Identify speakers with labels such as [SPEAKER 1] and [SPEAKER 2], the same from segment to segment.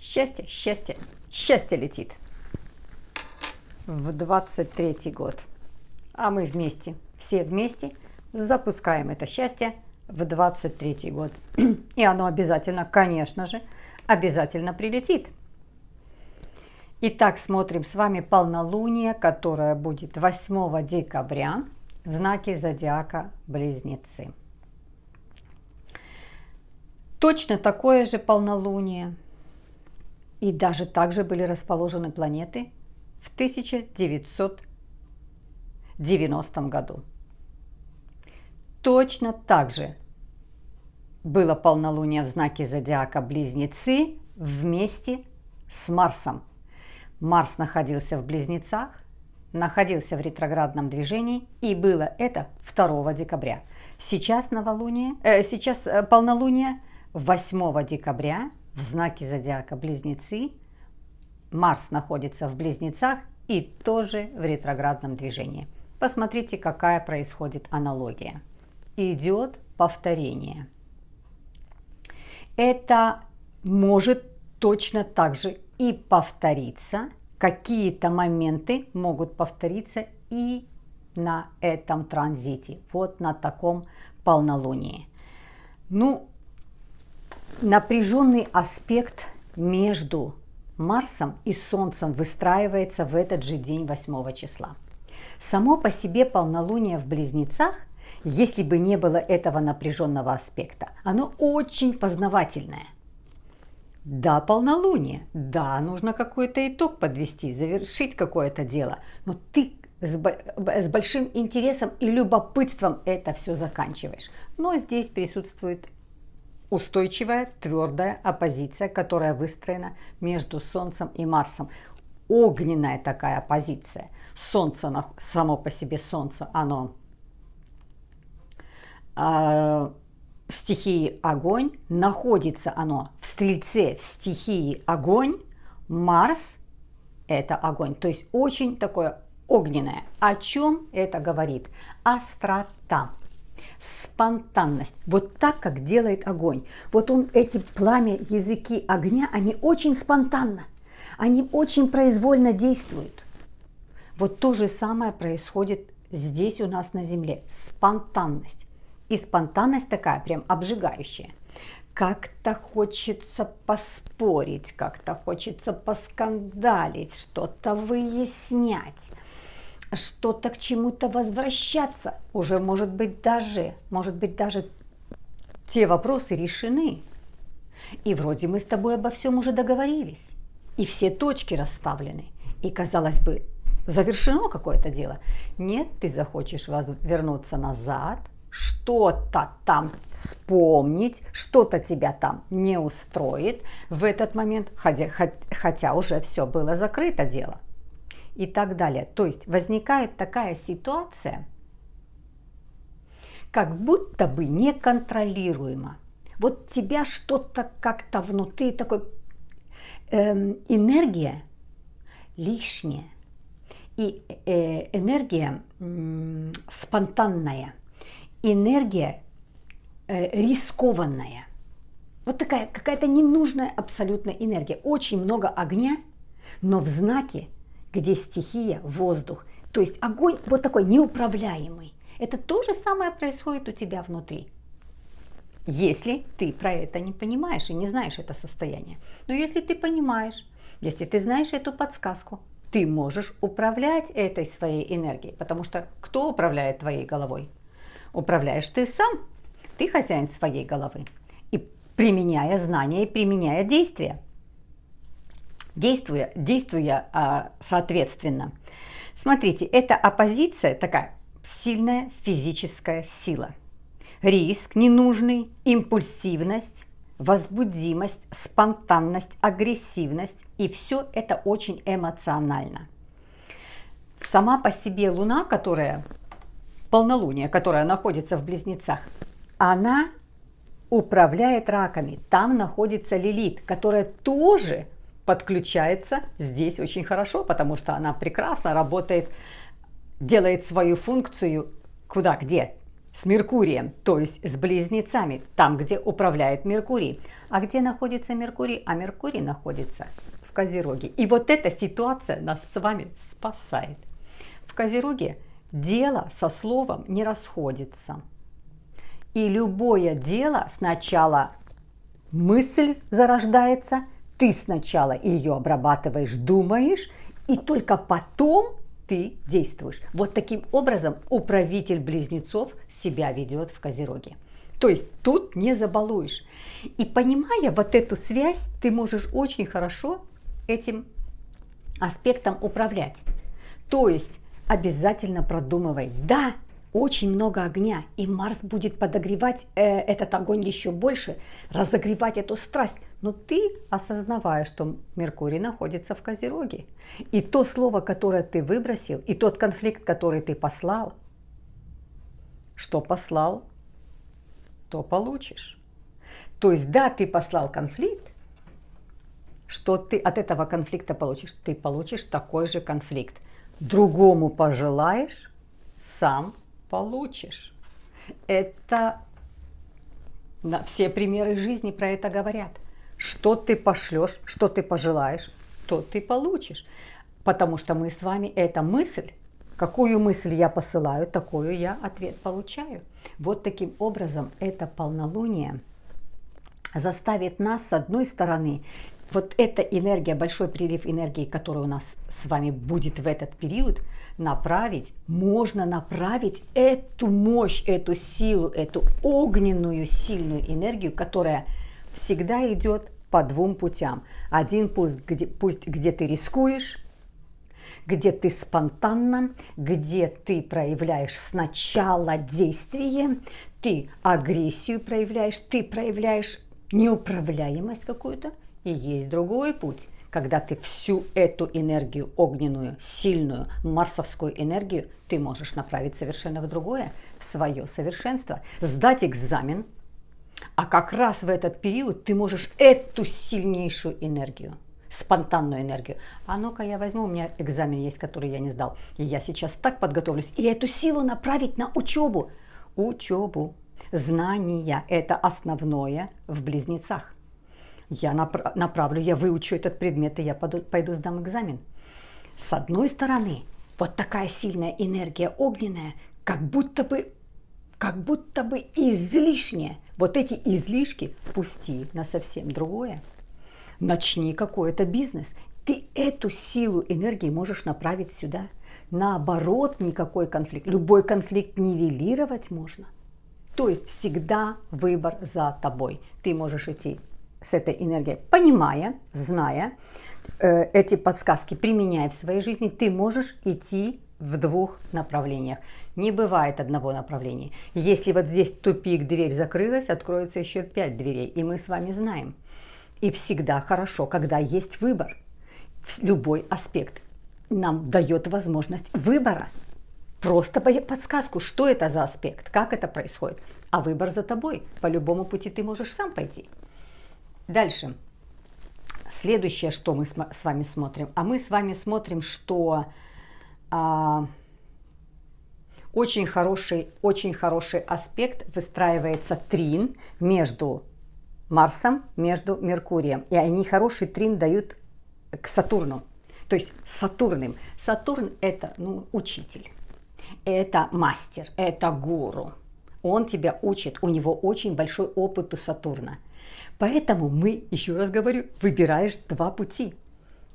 [SPEAKER 1] Счастье, счастье, счастье летит в 23-й год. А мы вместе, все вместе запускаем это счастье в 23-й год. И оно обязательно, конечно же, обязательно прилетит. Итак, смотрим с вами полнолуние, которое будет 8 декабря в знаке зодиака Близнецы. Точно такое же полнолуние. И даже так же были расположены планеты в 1990 году. Точно так же было полнолуние в знаке зодиака Близнецы вместе с Марсом. Марс находился в Близнецах, находился в ретроградном движении, и было это 2 декабря. Сейчас полнолуние 8 декабря в знаке зодиака Близнецы. Марс находится в Близнецах и тоже в ретроградном движении. Посмотрите, какая происходит аналогия. Идет повторение. Это может точно так же и повториться. Какие-то моменты могут повториться и на этом транзите, вот на таком полнолунии. Напряженный аспект между Марсом и Солнцем выстраивается в этот же день 8 числа. Само по себе полнолуние в Близнецах, если бы не было этого напряженного аспекта, оно очень познавательное. Да, полнолуние, да, нужно какой-то итог подвести, завершить какое-то дело, но ты с большим интересом и любопытством это все заканчиваешь. Но здесь присутствует устойчивая, твердая оппозиция, которая выстроена между Солнцем и Марсом. Огненная такая оппозиция. Солнце, само по себе Солнце, оно в стихии огонь, находится оно в Стрельце в стихии огонь, Марс это огонь, то есть очень такое огненное. О чем это говорит? Острота, спонтанность, вот так, как делает огонь. Вот эти пламя, языки огня, они очень спонтанно, они очень произвольно действуют. Вот то же самое происходит здесь у нас на Земле. Спонтанность. И спонтанность такая прям обжигающая. Как-то хочется поспорить, как-то хочется поскандалить, что-то выяснять, что-то к чему-то возвращаться. Уже может быть даже те вопросы решены. И вроде мы с тобой обо всем уже договорились. И все точки расставлены. И, казалось бы, завершено какое-то дело. Нет, ты захочешь вернуться назад, что-то там вспомнить, что-то тебя там не устроит в этот момент, хотя уже все было закрыто дело. И так далее. То есть возникает такая ситуация, как будто бы неконтролируемо. Вот тебя что-то как-то внутри, такой энергия лишняя и энергия спонтанная, энергия рискованная. Вот такая какая-то ненужная абсолютно энергия. Очень много огня, но в знаке, где стихия воздух. То есть огонь вот такой неуправляемый. Это то же самое происходит у тебя внутри. Если ты про это не понимаешь и не знаешь это состояние. Но если ты понимаешь, если ты знаешь эту подсказку, ты можешь управлять этой своей энергией. Потому что кто управляет твоей головой? Управляешь ты сам. Ты хозяин своей головы. И применяя знания и применяя действия. Действуя соответственно. Смотрите, это оппозиция такая сильная физическая сила. Риск ненужный, импульсивность, возбудимость, спонтанность, агрессивность. И все это очень эмоционально. Сама по себе Луна, полнолуние, которая находится в Близнецах, она управляет раками. Там находится Лилит, которая тоже подключается здесь очень хорошо, потому что она прекрасно работает, делает свою функцию где? с Меркурием, то есть с близнецами, там, где управляет Меркурий. А где находится Меркурий? А Меркурий находится в Козероге. И вот эта ситуация нас с вами спасает. В Козероге дело со словом не расходится. И любое дело сначала мысль зарождается, ты сначала ее обрабатываешь, думаешь, и только потом ты действуешь. Вот таким образом управитель близнецов себя ведет в Козероге. То есть тут не забалуешь. И понимая вот эту связь, ты можешь очень хорошо этим аспектом управлять. То есть обязательно продумывай. Да, очень много огня, и Марс будет подогревать этот огонь еще больше, разогревать эту страсть. Но ты осознавая, что Меркурий находится в Козероге, и то слово, которое ты выбросил, и тот конфликт, который ты послал, что послал, то получишь. То есть, да, ты послал конфликт, что ты от этого конфликта получишь? Ты получишь такой же конфликт. Другому пожелаешь, сам получишь. Это все примеры жизни про это говорят. Что ты пошлешь, что ты пожелаешь, то ты получишь. Потому что мы с вами, это мысль. Какую мысль я посылаю, такую я ответ получаю. Вот таким образом это полнолуние заставит нас, с одной стороны, вот эта энергия, большой прилив энергии, который у нас с вами будет в этот период, можно направить эту мощь, эту силу, эту огненную сильную энергию, которая всегда идет по двум путям. Один путь, где ты рискуешь, где ты спонтанно, где ты проявляешь сначала действие, ты агрессию проявляешь, ты проявляешь неуправляемость какую-то. И есть другой путь, когда ты всю эту энергию огненную, сильную, марсовскую энергию, ты можешь направить совершенно в другое, в свое совершенство, сдать экзамен. А как раз в этот период ты можешь эту сильнейшую энергию, спонтанную энергию. А ну-ка я возьму, у меня экзамен есть, который я не сдал. И я сейчас так подготовлюсь. И эту силу направить на учебу. Учебу. Знания – это основное в близнецах. Я направлю, я выучу этот предмет, и я пойду сдам экзамен. С одной стороны, вот такая сильная энергия огненная, как будто бы излишняя. Вот эти излишки пусти на совсем другое. Начни какой-то бизнес. Ты эту силу энергии можешь направить сюда. Наоборот, никакой конфликт. Любой конфликт нивелировать можно. То есть всегда выбор за тобой. Ты можешь идти с этой энергией, понимая, зная эти подсказки, применяя в своей жизни, ты можешь идти в двух направлениях. Не бывает одного направления. Если вот здесь тупик, дверь закрылась, откроется еще 5 дверей. И мы с вами знаем. И всегда хорошо, когда есть выбор. Любой аспект нам дает возможность выбора. Просто подсказку, что это за аспект, как это происходит. А выбор за тобой. По любому пути ты можешь сам пойти. Дальше. Следующее, что мы с вами смотрим. А мы с вами смотрим, что очень хороший аспект выстраивается трин между Марсом, между Меркурием. И они хороший трин дают к Сатурну. То есть Сатурн это учитель, это мастер, это гуру. Он тебя учит, у него очень большой опыт у Сатурна. Поэтому мы, еще раз говорю, выбираешь два пути.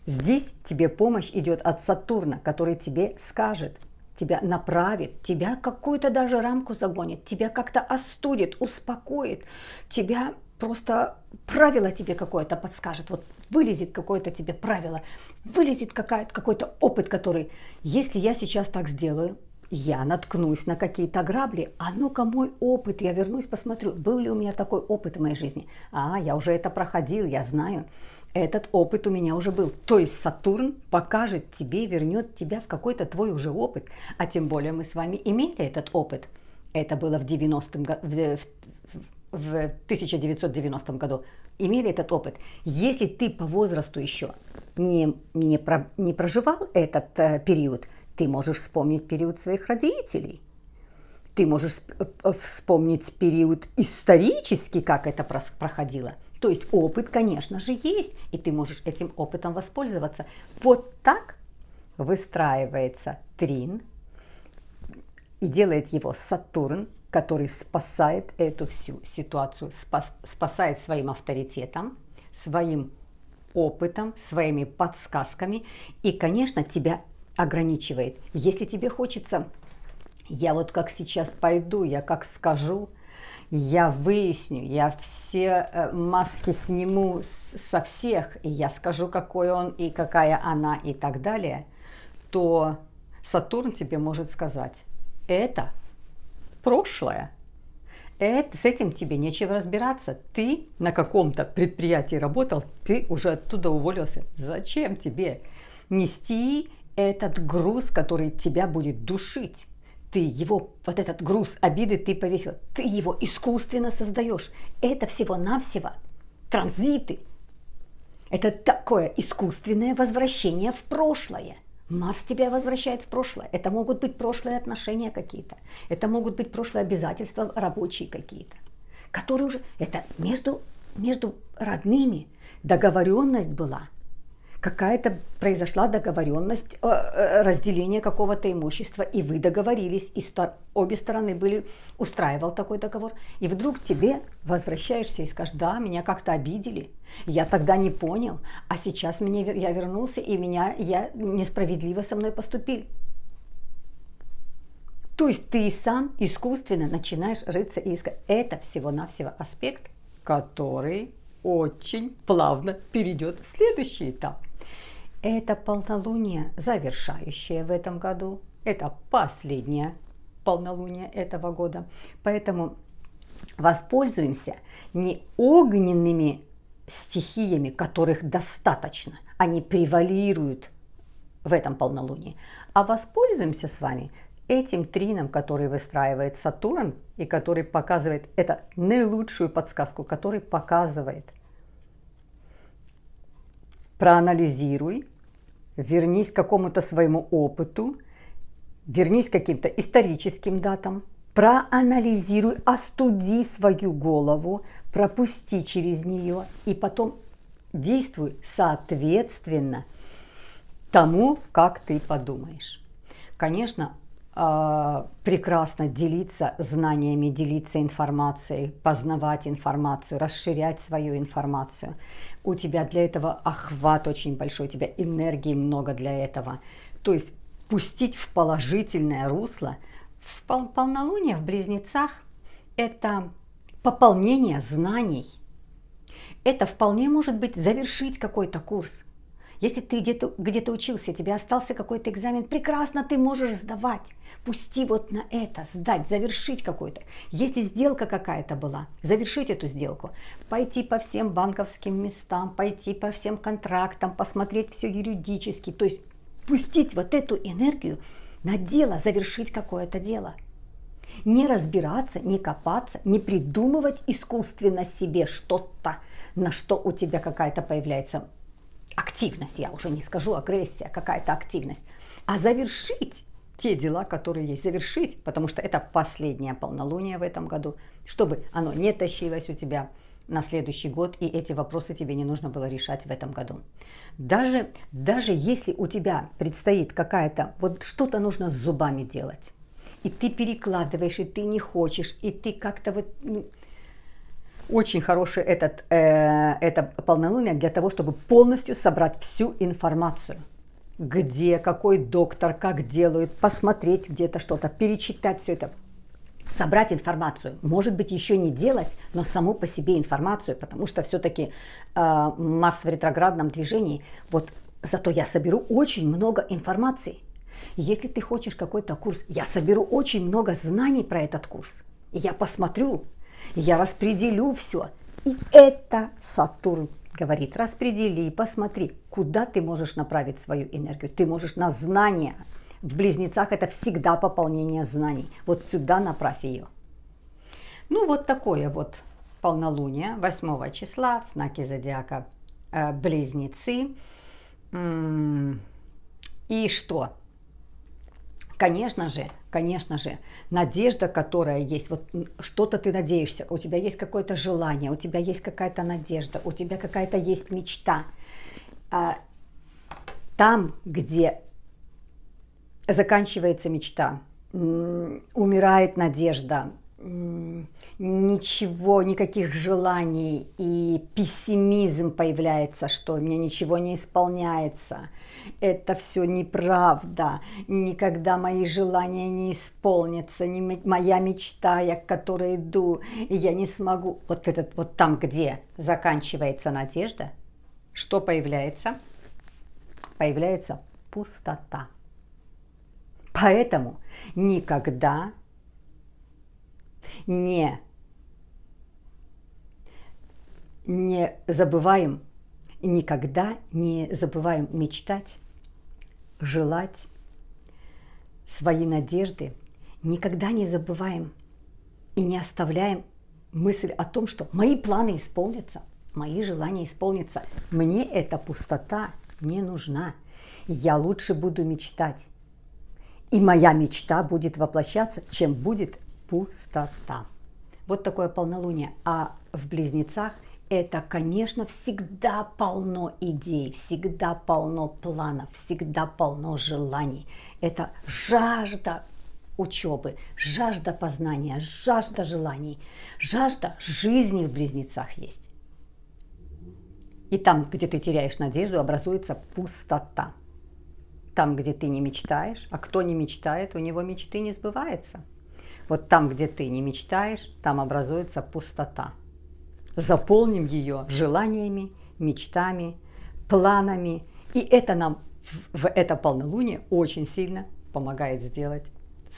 [SPEAKER 1] Здесь тебе помощь идет от Сатурна, который тебе скажет, тебя направит, тебя какую-то даже рамку загонит, тебя как-то остудит, успокоит, тебя просто правило тебе какое-то подскажет. Вот вылезет какое-то тебе правило, вылезет какой-то опыт, который, если я сейчас так сделаю, я наткнусь на какие-то грабли, а ну-ка мой опыт, я вернусь, посмотрю, был ли у меня такой опыт в моей жизни. Я уже это проходил, я знаю, этот опыт у меня уже был. То есть Сатурн покажет тебе, вернет тебя в какой-то твой уже опыт. А тем более мы с вами имели этот опыт. Это было в 1990 году. Имели этот опыт. Если ты по возрасту еще не проживал этот период, ты можешь вспомнить период своих родителей. ты можешь вспомнить период исторический, как это проходило. То есть опыт, конечно же, есть, и ты можешь этим опытом воспользоваться. Вот так выстраивается трин, и делает его Сатурн, который спасает эту всю ситуацию, спасает своим авторитетом, своим опытом, своими подсказками и, конечно, тебя ограничивает. Если тебе хочется, я вот как сейчас пойду, я как скажу, я выясню, я все маски сниму со всех, и я скажу, какой он и какая она и так далее, то Сатурн тебе может сказать: это прошлое. С этим тебе нечего разбираться. Ты на каком-то предприятии работал, ты уже оттуда уволился. Зачем тебе нести этот груз, который тебя будет душить? Ты его, вот этот груз обиды ты повесил, ты его искусственно создаешь. Это всего-навсего транзиты. Это такое искусственное возвращение в прошлое. Марс тебя возвращает в прошлое. Это могут быть прошлые отношения какие-то. Это могут быть прошлые обязательства рабочие какие-то. Которые уже... Это между родными договоренность была. Какая-то произошла договоренность разделения какого-то имущества, и вы договорились, и обе стороны были, устраивал такой договор, и вдруг тебе возвращаешься и скажешь: да, меня как-то обидели, я тогда не понял, а сейчас я вернулся, и я несправедливо со мной поступили. То есть ты сам искусственно начинаешь рыться и искать. Это всего-навсего аспект, который очень плавно перейдет в следующий этап. Это полнолуние, завершающее в этом году. Это последнее полнолуние этого года. Поэтому воспользуемся не огненными стихиями, которых достаточно, они превалируют в этом полнолунии, а воспользуемся с вами этим трином, который выстраивает Сатурн и который показывает, это наилучшую подсказку, который показывает: проанализируй, вернись к какому-то своему опыту, вернись к каким-то историческим датам, проанализируй, остуди свою голову, пропусти через нее и потом действуй соответственно тому, как ты подумаешь. Конечно, прекрасно делиться знаниями, делиться информацией, познавать информацию, расширять свою информацию. У тебя для этого охват очень большой, у тебя энергии много для этого. То есть пустить в положительное русло. В полнолуние в Близнецах это пополнение знаний. Это вполне может быть завершить какой-то курс. Если ты где-то учился, тебе остался какой-то экзамен, прекрасно ты можешь сдавать. Пусти вот на это, сдать, завершить какой-то. Если сделка какая-то была, завершить эту сделку. Пойти по всем банковским местам, пойти по всем контрактам, посмотреть все юридически. То есть пустить вот эту энергию на дело, завершить какое-то дело. Не разбираться, не копаться, не придумывать искусственно себе что-то, на что у тебя какая-то появляется активность, я уже не скажу агрессия, какая-то активность, а завершить те дела, которые есть, завершить, потому что это последнее полнолуние в этом году, чтобы оно не тащилось у тебя на следующий год, и эти вопросы тебе не нужно было решать в этом году. Даже если у тебя предстоит какая-то, вот что-то нужно с зубами делать, и ты перекладываешь, и ты не хочешь, и ты как-то вот... Очень хороший это полнолуние для того, чтобы полностью собрать всю информацию. Где, какой доктор, как делают, посмотреть где-то что-то, перечитать все это. Собрать информацию. Может быть, еще не делать, но саму по себе информацию, потому что все-таки Марс в ретроградном движении. Вот зато я соберу очень много информации. Если ты хочешь какой-то курс, я соберу очень много знаний про этот курс. И я посмотрю, я распределю все. И это Сатурн говорит: распредели, посмотри, куда ты можешь направить свою энергию. Ты можешь на знания. В Близнецах это всегда пополнение знаний. Вот сюда направь ее. Ну вот такое вот полнолуние 8 числа в знаке зодиака Близнецы. И что? конечно же, надежда, которая есть, вот что-то ты надеешься, у тебя есть какое-то желание, у тебя есть какая-то надежда, у тебя какая-то есть мечта. Там, где заканчивается мечта, умирает надежда, ничего, никаких желаний, и пессимизм появляется, что у меня ничего не исполняется. Это все неправда, никогда мои желания не исполнятся, моя мечта, я к которой иду, и я не смогу. Вот там, где заканчивается надежда, что появляется? Появляется пустота. Поэтому никогда не забываем, никогда не забываем мечтать, желать свои надежды, никогда не забываем и не оставляем мысль о том, что мои планы исполнятся, мои желания исполнятся. Мне эта пустота не нужна. Я лучше буду мечтать. И моя мечта будет воплощаться, чем будет пустота. Вот такое полнолуние. А в Близнецах это, конечно, всегда полно идей, всегда полно планов, всегда полно желаний. Это жажда учебы, жажда познания, жажда желаний, жажда жизни в Близнецах есть. И там, где ты теряешь надежду, образуется пустота. Там, где ты не мечтаешь, а кто не мечтает, у него мечты не сбываются. Вот там, где ты не мечтаешь, там образуется пустота. Заполним ее желаниями, мечтами, планами. И это нам в это полнолуние очень сильно помогает сделать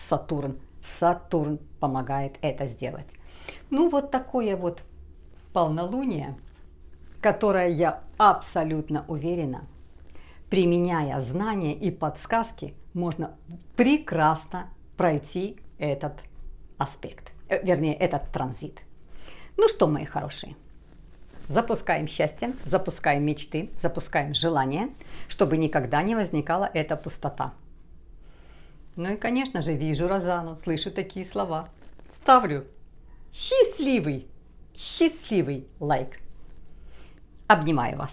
[SPEAKER 1] Сатурн. Сатурн помогает это сделать. Ну вот такое вот полнолуние, которое, я абсолютно уверена, применяя знания и подсказки, можно прекрасно пройти этот аспект, вернее, этот транзит. Ну что, мои хорошие, запускаем счастье, запускаем мечты, запускаем желания, чтобы никогда не возникала эта пустота. Ну и, конечно же, вижу Розану, слышу такие слова. Ставлю счастливый лайк. Обнимаю вас.